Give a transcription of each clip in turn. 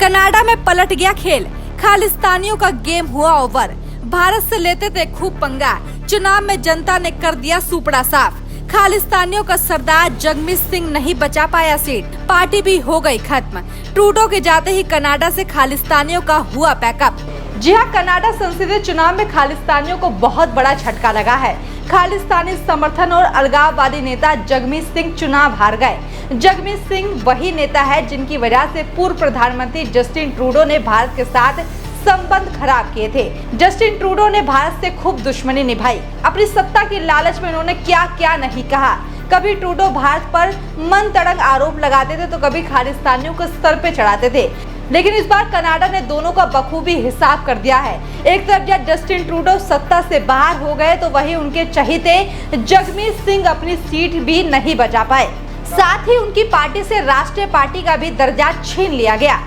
Canada में पलट गया खेल, खालिस्तानियों का गेम हुआ ओवर। भारत से लेते थे खूब पंगा, चुनाव में जनता ने कर दिया सुपड़ा साफ। खालिस्तानियों का सरदार जगमीत सिंह नहीं बचा पाया सीट, पार्टी भी हो गई खत्म। ट्रूडो के जाते ही कनाडा से खालिस्तानियों का हुआ पैकअप। जी हां, कनाडा संसदीय चुनाव में खालिस्तानियों को बहुत बड़ा झटका लगा है। खालिस्तानी समर्थन और अलगाववादी नेता जगमीत सिंह चुनाव हार गए। जगमीत सिंह वही नेता है जिनकी वजह से पूर्व प्रधानमंत्री जस्टिन ट्रूडो ने भारत के साथ संबंध खराब किए थे। जस्टिन ट्रूडो ने भारत से खूब दुश्मनी निभाई। अपनी सत्ता की लालच में उन्होंने क्या क्या नहीं कहा। कभी ट्रूडो भारत पर मन तड़ंग आरोप लगाते थे तो कभी खालिस्तानियों को सर पे चढ़ाते थे। लेकिन इस बार कनाडा ने दोनों का बखूबी हिसाब कर दिया है। एक तरफ जब जस्टिन ट्रूडो सत्ता से बाहर हो गए तो वहीं उनके चहीते जगमीत सिंह अपनी सीट भी नहीं बचा पाए। साथ ही उनकी पार्टी से राष्ट्रीय पार्टी का भी दर्जा छीन लिया गया।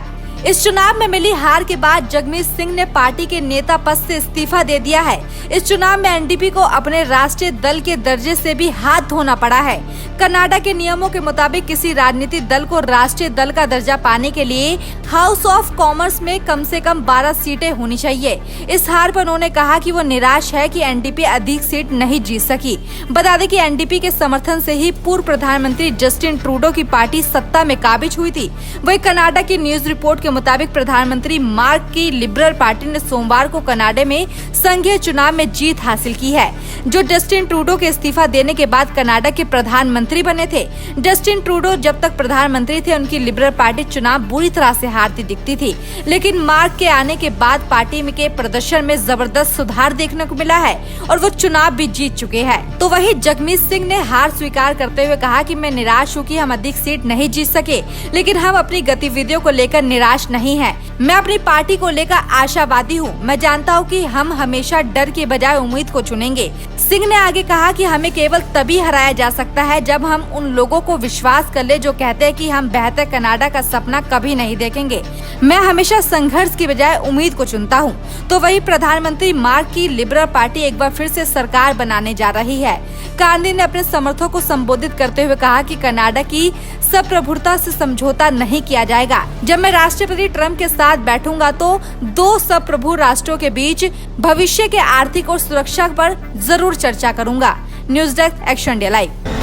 इस चुनाव में मिली हार के बाद जगमीत सिंह ने पार्टी के नेता पद से इस्तीफा दे दिया है। इस चुनाव में एनडीपी को अपने राष्ट्रीय दल के दर्जे से भी हाथ धोना पड़ा है। कनाडा के नियमों के मुताबिक किसी राजनीतिक दल को राष्ट्रीय दल का दर्जा पाने के लिए हाउस ऑफ कॉमर्स में कम से कम 12 सीटें होनी चाहिए। इस हार पर उन्होंने कहा कि वो निराश है कि एनडीपी अधिक सीट नहीं जीत सकी। बता दें कि एनडीपी के समर्थन से ही पूर्व प्रधानमंत्री जस्टिन ट्रूडो की पार्टी सत्ता में काबिज हुई थी। वही कनाडा की न्यूज रिपोर्ट के मुताबिक प्रधानमंत्री मार्क की लिबरल पार्टी ने सोमवार को कनाडा में संघीय चुनाव में जीत हासिल की है, जो जस्टिन ट्रूडो के इस्तीफा देने के बाद कनाडा के प्रधानमंत्री बने थे। जस्टिन ट्रूडो जब तक प्रधानमंत्री थे उनकी लिबरल पार्टी चुनाव बुरी तरह से हारती दिखती थी, लेकिन मार्क के आने के बाद पार्टी के प्रदर्शन में जबरदस्त सुधार देखने को मिला है और वो चुनाव भी जीत चुके हैं। तो वही जगमीत सिंह ने हार स्वीकार करते हुए कहा कि मैं निराश हूँ कि हम अधिक सीट नहीं जीत सके, लेकिन हम अपनी गतिविधियों को लेकर निराश नहीं है। मैं अपनी पार्टी को लेकर आशावादी हूँ। मैं जानता हूँ कि हम हमेशा डर के बजाय उम्मीद को चुनेंगे। सिंह ने आगे कहा कि हमें केवल तभी हराया जा सकता है जब हम उन लोगों को विश्वास कर ले जो कहते हैं कि हम बेहतर कनाडा का सपना कभी नहीं देखेंगे। मैं हमेशा संघर्ष की बजाय उम्मीद को चुनता हूँ। तो वही प्रधानमंत्री मार्क की लिबरल पार्टी एक बार फिर से सरकार बनाने जा रही है। गांधी ने अपने समर्थकों को संबोधित करते हुए कहा कि कनाडा की संप्रभुता से समझौता नहीं किया जाएगा। जब मैं राष्ट्रपति ट्रंप के साथ बैठूंगा तो 2 संप्रभु राष्ट्रों के बीच भविष्य के आर्थिक और सुरक्षा पर जरूर चर्चा करूंगा। News desk, action India live.